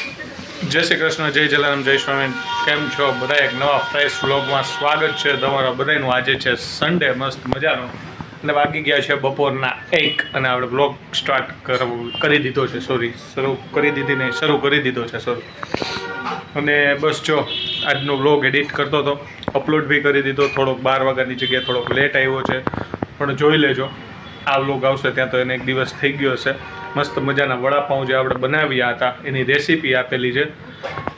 જય શ્રી કૃષ્ણ, જય જલારામ, જય સ્વામી. કેમ છો બધા? એક નવા ફ્રેશ વ્લોગમાં સ્વાગત છે તમારા બધાનું. આજે છે સન્ડે, મસ્ત મજાનો, અને વાગી ગયા છે બપોરના 1 અને આપણે વ્લોગ સ્ટાર્ટ કરી દીધો છે. શરૂ કરી દીધો છે. અને બસ જો આજનો વ્લોગ એડિટ કરતો હતો, અપલોડ બી કરી દીધો. થોડોક 12 વાગ્યાની જગ્યાએ થોડોક લેટ આવ્યો છે, પણ જોઈ લેજો આ વ્લોગ આવશે ત્યાં તો એને એક દિવસ થઈ ગયો હશે. મસ્ત મજાના વડાપાઉં જે આપણે બનાવ્યા હતા એની રેસીપી આપેલી છે,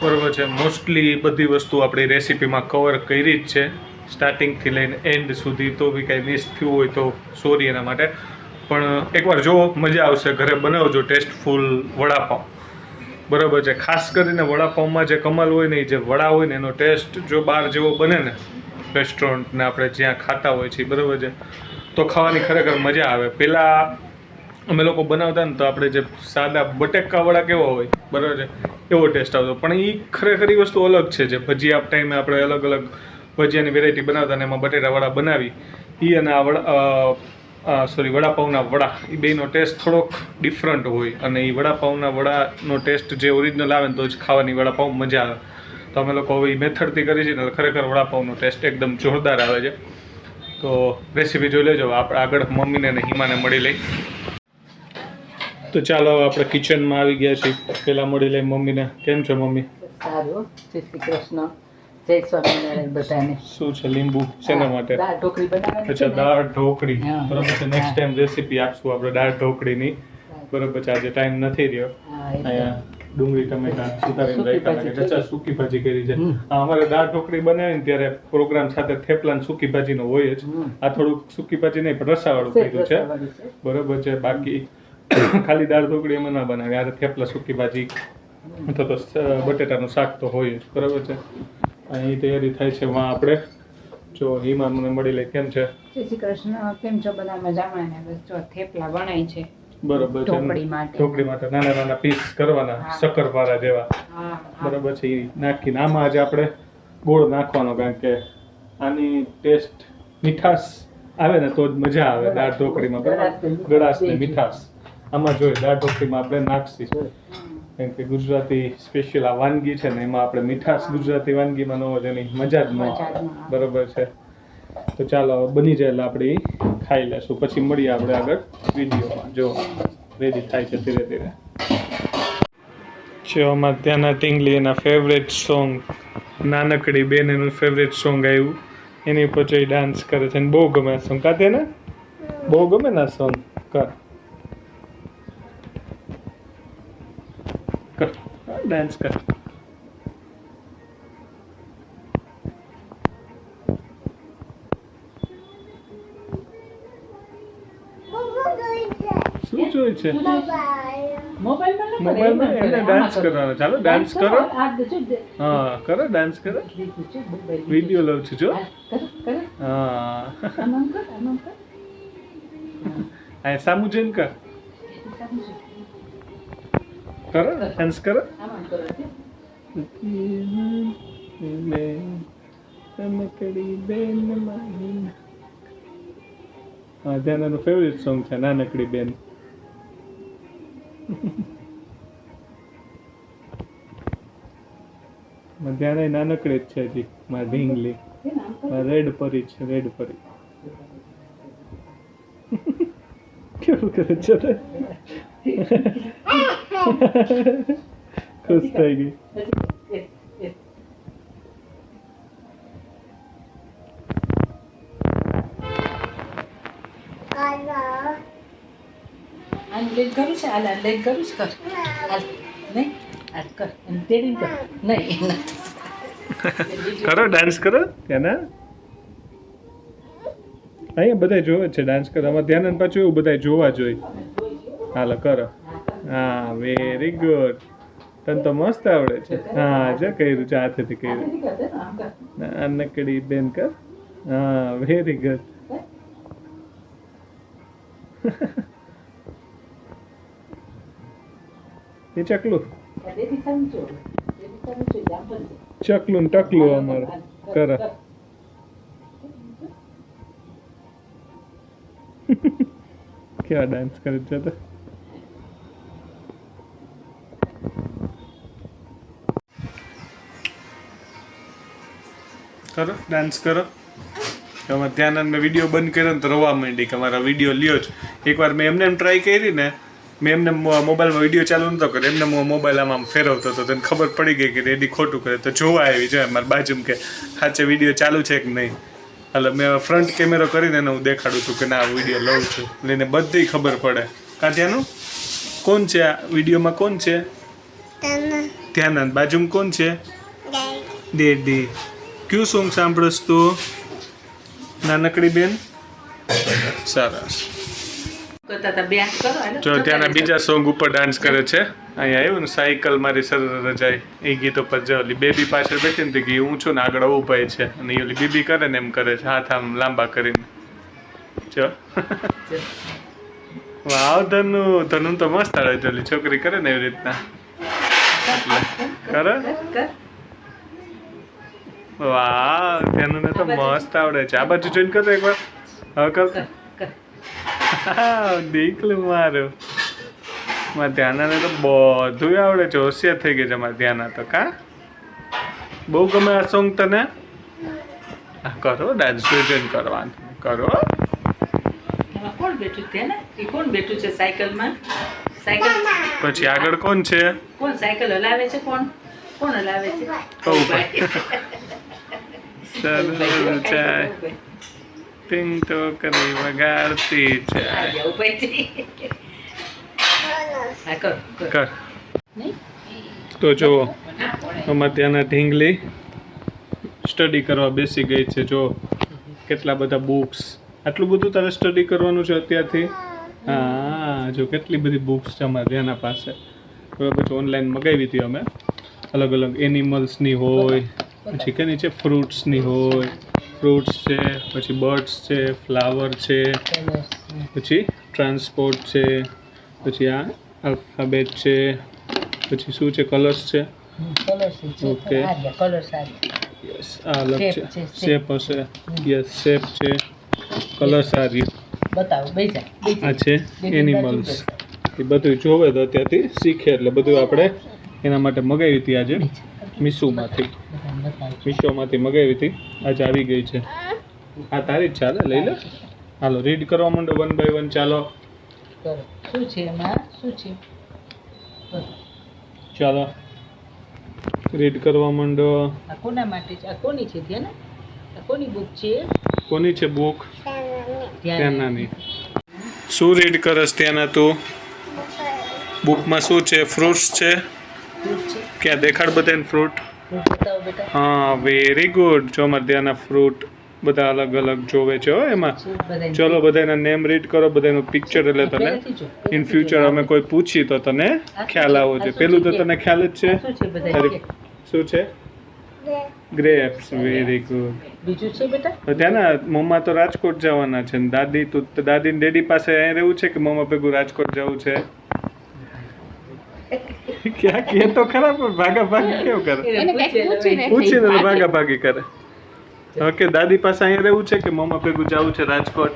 બરાબર છે. મોસ્ટલી બધી વસ્તુ આપણી રેસીપીમાં કવર કરી જ છે, સ્ટાર્ટિંગથી લઈને એન્ડ સુધી. તો બી કાંઈ મિસ થયું હોય તો સોરી એના માટે, પણ એકવાર જો મજા આવશે. ઘરે બનાવજો ટેસ્ટફુલ વડાપાઉં, બરાબર છે. ખાસ કરીને વડાપાઉંમાં જે કમાલ હોય ને, એ જે વડા હોય ને એનો ટેસ્ટ જો બહાર જેવો બને ને, રેસ્ટોરન્ટને આપણે જ્યાં ખાતા હોય છે, બરાબર છે, તો ખાવાની ખરેખર મજા આવે. પહેલાં અમે લોકો બનાવતા ને તો આપણે જે સાદા બટેકા વડા કેવા હોય, બરાબર છે, એવો ટેસ્ટ આવતો. પણ એ ખરેખર એ વસ્તુ અલગ છે. જે ભજીયા ટાઈમે આપણે અલગ અલગ ભજીયાની વેરાયટી બનાવતા ને એમાં બટેટા વડા બનાવી, એ અને આ વડાપાઉંના વડા, એ બેનો ટેસ્ટ થોડોક ડિફરન્ટ હોય. અને એ વડાપાઉંના વડાનો ટેસ્ટ જે ઓરિજિનલ આવે ને તો જ ખાવાની વડાપાઉં મજા આવે. તો અમે લોકો હવે એ મેથડથી કરી છે ને ખરેખર વડાપાઉંનો ટેસ્ટ એકદમ જોરદાર આવે છે. તો રેસીપી જોઈ લેજો. આપણે આગળ મમ્મીને અને હિમાને મળી લઈ. તો ચાલો આપણે કિચનમાં આવી ગયા છીએ. પહેલાં મળી લઈ મમ્મીને. કેમ છો મમ્મી? સારું. જય શ્રી કૃષ્ણ, જય સ્વામિનારાયણ બધાને. શું છે લીંબુ શેના માટે? દાળ ઢોકળી બનાવવાની. અચ્છા, દાળ ઢોકળી, હા. બરાબર છે. નેક્સ્ટ ટાઈમ રેસીપી આપશું આપણે દાળ ઢોકળીની, બરાબર છે. આજે ટાઈમ નથી રહ્યો. અહીંયા ડુંગળી ટમેટા સુધારીને રાખ્યા છે. અચ્છા, સૂકી ભાજી કરી છે. અમારે દાળ ઢોકળી બનાવીને ત્યારે પ્રોગ્રામ સાથે થેપલા સૂકી ભાજીનો હોય જ. આ થોડુંક સૂકી ભાજી નહીં પણ રસાવાળું કર્યું છે, બરાબર છે. બાકી ખાલી દાળ ઢોકળી એમાં ના બનાવે. આ થેપલા સૂકી ભાજી અથવા તો બટેટાનું શાક તો હોય જ, બરાબર છે. અહીં તૈયારી થાય છે. માં આપણે જો હિમા મને મળી લે. કેમ છે? જય શ્રી કૃષ્ણ, કેમ છો બધા? મજામાં ને? બસ જો થેપલા વણાય છે, બરાબર છે. ઢોકળી માટે નાના નાના પીસ કરવાના, શક્કરપારા જેવા, બરાબર છે. એ નાખીને આમાં આજે આપણે ગોળ નાખવાનો, કારણ કે આની ટેસ્ટ મીઠાશ આવે ને તો જ મજા આવે દાળ ઢોકળીમાં, બરાબર. ગળાશ ને મીઠાશ આમાં જોઈએ દાળ ઢોકળીમાં આપણે નાખીશું. કેમ કે ગુજરાતી સ્પેશિયલ આ વાનગી છે ને, એમાં આપણે મીઠાશ ગુજરાતી વાનગીમાં ન હોય એની મજા જ ન આવે, બરાબર છે. તો ચાલો બની જાય એટલે આપણે એ ખાઈ લેશું. પછી મળીએ આપણે આગળ વિડીયોમાં. જો રેડી થાય છે ધીરે ધીરે. જો અમારે ત્યાંના ટીંગલી એના ફેવરેટ સોંગ, નાનકડી બેન એનું ફેવરેટ સોંગ આવ્યું, એની ઉપર જોઈ ડાન્સ કરે છે. બહુ ગમે આ સોંગ. કાતે ને બહુ ગમે ને આ સોંગ. કર ડાન્સ કર. શું જોઈ છે? મોબાઈલમાં એને ડાન્સ કરવાનો. ચાલો ડાન્સ કરો. હા કરો, ડાન્સ કરો. વિડીયો લઉં છું જો. હા આ સામુ જઈને કર. કરો, ડાન્સ કરો. હા, ધ્યાન એનું ફેવરેટ સોંગ છે નાનકડી બેન. ધ્યાન નાનકડી જ છે હજી. મારી ઢીંગલી રેડ પરી છે, રેડ પરી. કેવું કરે છે? ખુશ થઈ ગઈ. લેટ કરું છે, હાલ લેટ કરું છે, કર હાલ. નહીં હાલ કર, તેડી કર. નહીં કરો, ડાન્સ કરો. ત્યાંના અહીંયા બધા જોવે છે ડાન્સ કરો. આમાં ધ્યાન પાછું એવું બધા જોવા જોઈએ. હાલો કરો. હા, વેરી ગુડ. તને તો મસ્ત આવડે છે. હા જો કર્યું છે, હાથેથી કર્યું. નાનકડી બેન કર. હા, વેરી ગુડ. એ ચકલું ચકલું ને ટકલું અમારું કર. કેવા ડાન્સ કરે છે તો. કરો ડાન્સ કરો. અમારે ધ્યાન મેં વિડીયો બંધ કર્યો ને તો રવા માંડી કે મારા વિડીયો લ્યો જ. એકવાર મેં એમને ટ્રાય કરી ને, મેં એમને મોબાઈલમાં વિડીયો ચાલુ નતો કર્યો, એમને મોબાઈલ આમ ફેરવતો હતો, તેને ખબર પડી ગઈ કે રેડી ખોટું કરે, તો જોવા આવી જાય મારી બાજુમાં કે સાચે વિડીયો ચાલુ છે કે નહીં. એટલે મેં ફ્રન્ટ કેમેરો કરીને એને હું દેખાડું છું કે ના વિડીયો લઉં છું, એટલે એને બધી ખબર પડે. કાં ત્યાંનું કોણ છે આ વિડીયોમાં? કોણ છે? ધ્યાનંદ. બાજુમાં કોણ છે? ડેડી. કયું સોંગ સાંભળસ તું નાનકડી બેન? સરસ. કરતા હતા બેન કરો હાલો. જો ત્યાંના બીજા સોંગ ઉપર ડાન્સ કરે છે. અહીંયા આવ્યું ને સાયકલ મારી સરસ રજાઈ, એ ગીતો પર જો ઓલી બેબી પાછળ બેઠી ને કે હું છું ને આગળ ઊભાઈ છે, અને એ ઓલી બેબી કરે ને એમ કરે છે, હાથ આમ લાંબા કરીને. જો વાવ ધનુ. ધનુ તો મસ્ત આવડે છે, ઓલી છોકરી કરે ને એવી રીતના કરે. વાહ ધનુને તો મસ્ત આવડે છે. આ બાજુ જોઈને કરો એકવાર. હવે કર. દીકલું મારું. મારા ધ્યાનાને તો બધું આવડે છે, હોશિયાર થઈ ગઈ છે મારા ધ્યાના તો. કા બહુ ગમે આ સોંગ તને? કરો ડાન્સ જોઈને કરવાનું કરો. કોણ બેઠું છે ને? એ કોણ બેઠું છે સાયકલમાં? સાયકલ પછી આગળ કોણ છે? કોણ સાયકલ હલાવે છે? કોણ હલાવે છે? સરસ ચાય પિંક તો કરી વગાડતી છે. કર. તો જુઓ અમારે ત્યાંના ઢીંગલી સ્ટડી કરવા બેસી ગઈ છે. જો કેટલા બધા બુક્સ. આટલું બધું તારે સ્ટડી કરવાનું છે અત્યારથી? હા જો કેટલી બધી બુક્સ છે અમારે ત્યાંના પાસે. બરાબર છે. ઓનલાઈન મગાવી હતી અમે. અલગ અલગ એનિમલ્સની હોય, પછી કેની છે ફ્રૂટ્સની હોય, ફ્રૂટ્સ છે, પછી બર્ડ્સ છે, ફ્લાવર છે, પછી ટ્રાન્સપોર્ટ છે, પછી આ આલ્ફાબેટ છે, પછી શું છે કલર્સ છે. ઓકે યસ આ અલગ છે. શેપ હશે. યસ શેપ છે. કલર્સ આ રહ્યું. બતાવો બેજા. આ છે એનિમલ્સ. એ બધું જોવે તો અત્યારથી શીખે, એટલે બધું આપણે એના માટે મગાવી હતી આજે મીશોમાંથી મગાવી હતી. આજે આવી ગઈ છે. આ તારી જ ચાલે, લઈ લે. હાલો રીડ કરવા માંડો 1 by 1. ચાલો શું છે એમાં? શું છે? ચાલો રીડ કરવા માંડો. આ કોના માટે છે? આ કોની છે? ધ્યાન. આ કોની બુક છે? કોની છે બુક? ત્યાંનાની. શું રીડ કરસ ત્યાંના તું? બુકમાં શું છે? ફ્રૂટ્સ છે. ક્યાં દેખાડ બધાને ફ્રૂટ. બતાવો બેટા. હા વેરી ગુડ. જો અમારે ત્યાંના ફ્રૂટ બધા અલગ અલગ જોવે છે હો એમાં. ચલો બધાના નેમ રીડ કરો, બધાનું પિક્ચર, એટલે તને ઇન ફ્યુચર અમે કોઈ પૂછી તો તને ખ્યાલ આવો છે. પેલું તો તને ખ્યાલ જ છે. શું છે? ગ્રેપ્સ. Very good. બીજું છે બેટા? ત્યાંના મમ્મા તો રાજકોટ જવાના છે ને દાદી તું દાદી ને ડેડી પાસે અહીં રહેવું છે કે મમ્મા ભેગું રાજકોટ જવું છે? ક્યાં કે તો ખરા પણ ભાગા ભાગી કેવું કરે? પૂછીને તો ભાગા ભાગી કરે. ઓકે દાદી પાસે અહીંયા રહેવું છે કે મમ્મા ભેગું જવું છે રાજકોટ?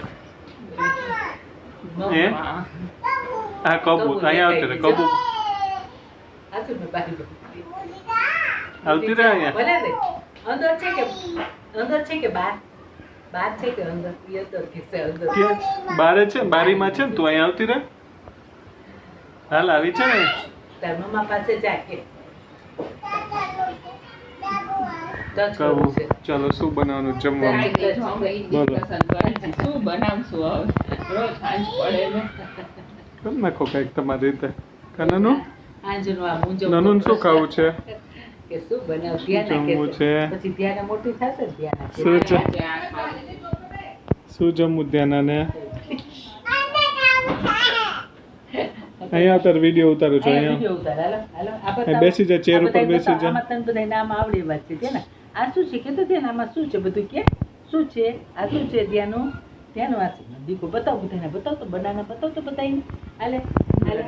હે આ કબૂ અહીંયા આવતી રહે. કબૂ આવતી રહે અહીંયા. અંદર છે કે બહાર? બહાર છે કે અંદર? અંદર કે અંદર? ક્યાં બારે છે? બારીમાં છે ને. તું અહીંયા આવતી રહે. હાલ આવી છે ને. તાર મમ્મા પાસે જા કે ચલો શું બનાવવાનું જમવાનું? બોલો. શું બનાવશું હવે? રોજ સાંજ પડે ને. કરી નાખો કંઈક તમારી રીતે. નાનું આજનો આ મુંજો નાનું શું ખાવું છે? કે શું બનાવ? ધ્યાન જમવું છે. પછી ધ્યાન મોટી થશે ને ધ્યાન. શું છે? શું જમવું ધ્યાનાને? અહીંયા તાર વિડીયો ઉતારું છું. અહીંયા બેસી જા, ચેર ઉપર બેસી જા. આમાં તને બધા નામ આવડે વાત છે ધ્યાન. આ શું છે કે તો ધ્યાન આમાં શું છે બધું કે શું છે? આ શું છે ધ્યાનું? ધ્યાનું આ છે દીકો બતાવ બધાને બતાવ તો બનાના બતાવ તો બતાવીને હાલે હાલે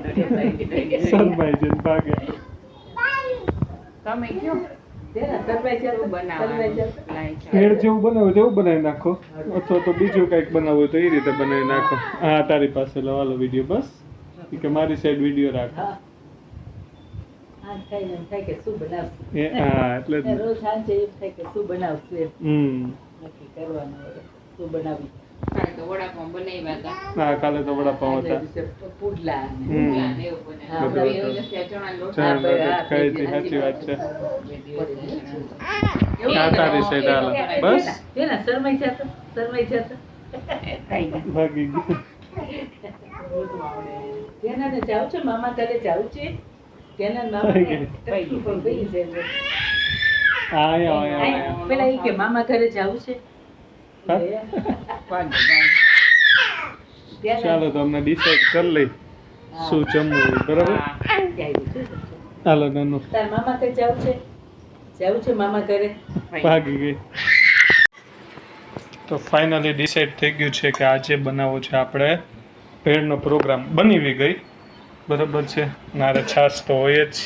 સરભાઈ જન ભાગે. તમે કયો ભેળ જેવું બનાવું તેવું બનાવી નાખો, અથવા તો બીજું કંઈક બનાવવું તો એ રીતે બનાવી નાખો. હા તારી પાસે લવાલો વિડીયો બસ કે મારી સાઈડ વિડીયો રાખો. આજ ખાઈને એમ થાય કે શું બનાવશું હા એટલે જ ને. રોજ સાંજે એમ થાય કે શું બનાવશું એમ નક્કી કરવાનું હવે શું બનાવી કાલે તો વડાપાઉં બનાવ્યા હતા. હા કાલે તો વડાપાઉં હતા. આગલા દિવસે પુડલા અને પુડલા ને એવું બનાવ્યું. બધું બે હતું. દિવસ ત્યાં ચણાનો લોટ ચણા હા, લોટ જ હા, ખાઈ હતી, સાચી સાચી વાત છે. બે દિવસ ચણાનો. આ તારી side હાલો. બસ તેના શરમાઈ જતો ભાગી ગયું. તેનાને જાવ છે મામા ઘરે જાવ છે તેના મામા ટપકી પર બેસી જાય આયા આયા પેલા ઈ કે મામા ઘરે જાવ છે હા? ચાલો તો અમને ડિસાઈડ કરી લઈ શું જમવું હોય, બરાબર. હાલો નાનું તાર મામા ઘરે જાવ છે મામા ઘરે ભાગી ગઈ. તો ફાઇનલી ડિસાઈડ થઈ ગયું છે કે આજે બનાવવો છે આપણે ભેળનો પ્રોગ્રામ. બની ગઈ બરાબર છે. નારે છાશ તો હોય જ.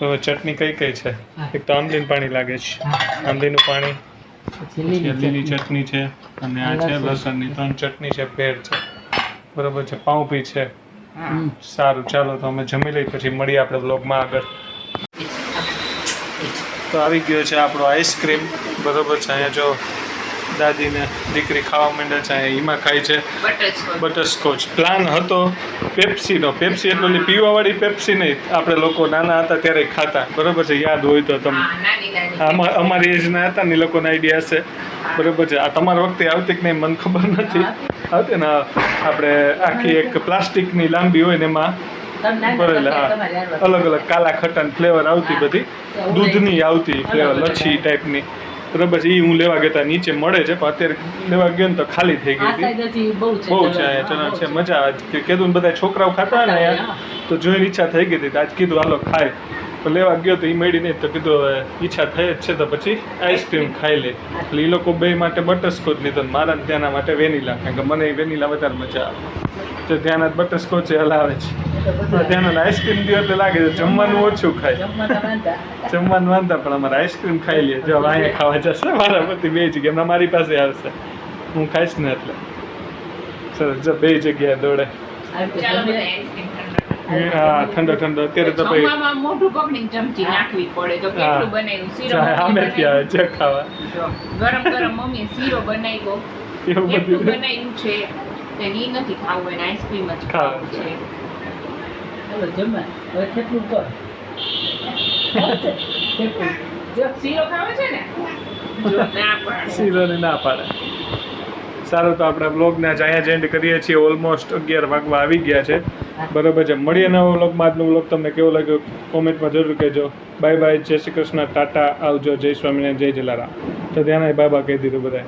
હવે ચટણી કઈ કઈ છે? એક તો આંબલીનું પાણી લાગે છે, આંબલીનું પાણી, પછી લીલી ચટણી છે, અને આ છે લસણની 3 ચટણી છે, ભેળ છે, બરાબર છે, પાઉંભી છે. સારું ચાલો તો અમે જમી લઈ પછી મળીએ આપણે બ્લોગમાં આગળ. તો આવી ગયો છે આપણો આઈસ્ક્રીમ, બરાબર છે. અહીંયા જો દાદીને દીકરી ખાવા માંડે છે, અહીંયા ઈમાં ખાય છે બટરસ્કોચ. બટરસ્કોચ. પ્લાન હતો પેપ્સીનો. પેપ્સી એટલે ઓલી પીવાવાળી પેપ્સી નહીં, આપણે લોકો નાના હતા ત્યારે ખાતા, બરાબર છે, યાદ હોય તો તમને. હા, નાની નાની. અમારી એજના હતા ને એ લોકોને આઈડિયા હશે, બરાબર છે. આ તમારા વખતે આવતી કે નહીં મને ખબર નથી. આવતી ને આપણે આખી એક પ્લાસ્ટિકની લાંબી હોય ને એમાં ભરેલા, હા, અલગ અલગ કાલા ખટાન ફ્લેવર આવતી, બધી દૂધની આવતી ફ્લેવર, લચ્છી ટાઈપની, બરાબર છે. એ હું લેવા ગયા તા, નીચે મળે છે પણ અત્યારે લેવા ગયો ને તો ખાલી થઈ ગઈ હતી. બહુ છે અહીંયા ચણા છે, મજા આવે. કીધું ને બધા છોકરાઓ ખાતા હોય ને અહીંયા તો જોઈને ઈચ્છા થઈ ગઈ હતી. તો આજ કીધું હાલો ખાય. તો લેવા ગયો તો એ મળી નહીં, તો કીધું હવે ઈચ્છા થઈ જ છે તો પછી આઈસ્ક્રીમ ખાઈ લે. એટલે એ લોકો બે માટે બટરસ્કોચ લીધો ને મારા ને ત્યાંના માટે વેનીલા, કારણ કે મને વેનીલા વધારે મજા આવે. તો ત્યાંના બટરસ્કોચ હલાવે છે, ત્યાંના આઈસ્ક્રીમ દો એટલે લાગે છે જમવાનું ઓછું ખાય, જમવાનું વાંધા પણ અમારે આઈસ્ક્રીમ ખાઈ લે. જો હવે અહીંયા ખાવા જશે મારા પતિ બે જગ્યાએ, હમણાં મારી પાસે આવશે, હું ખાઈશ ને એટલે સરસ. જો બે જગ્યાએ દોડે. ચાલો બધા આઈસ્ક્રીમ ઠંડા. હા ઠંડો ઠંડો અત્યારે તો ભાઈ જમવામાં મોઢું પકડીને ચમચી નાખવી પડે. જો કેટલું બનાવ્યું શીરો સામેથી આવે છે ખાવા, જો ગરમ ગરમ મમ્મીએ શીરો બનાવ્યો, એવું કેટલું બધું બનાવ્યું છે. તેને ઈ નથી ખાવું, એને આઈસ્ક્રીમ જ ખાવું છે. ચાલો જમવા હવે કેટલું કર જો શીરો ખાવો છે ને, જો ના પાડે. શીરોને ના પાડે. સારું તો આપણે બ્લોગને અહીંયા જ એન્ડ કરીએ છીએ. ઓલમોસ્ટ 11 વાગવા આવી ગયા છે, બરાબર છે. મળીએ નવો બ્લોગમાં. આજનો બ્લોગ તમને કેવો લાગ્યો કોમેન્ટમાં જરૂર કહેજો. બાય બાય, જય શ્રી કૃષ્ણ, ટાટા, આવજો, જય સ્વામિનારાયણ, જય જલારામ. તો ધ્યાન બાબા કહી દીધું બધાએ.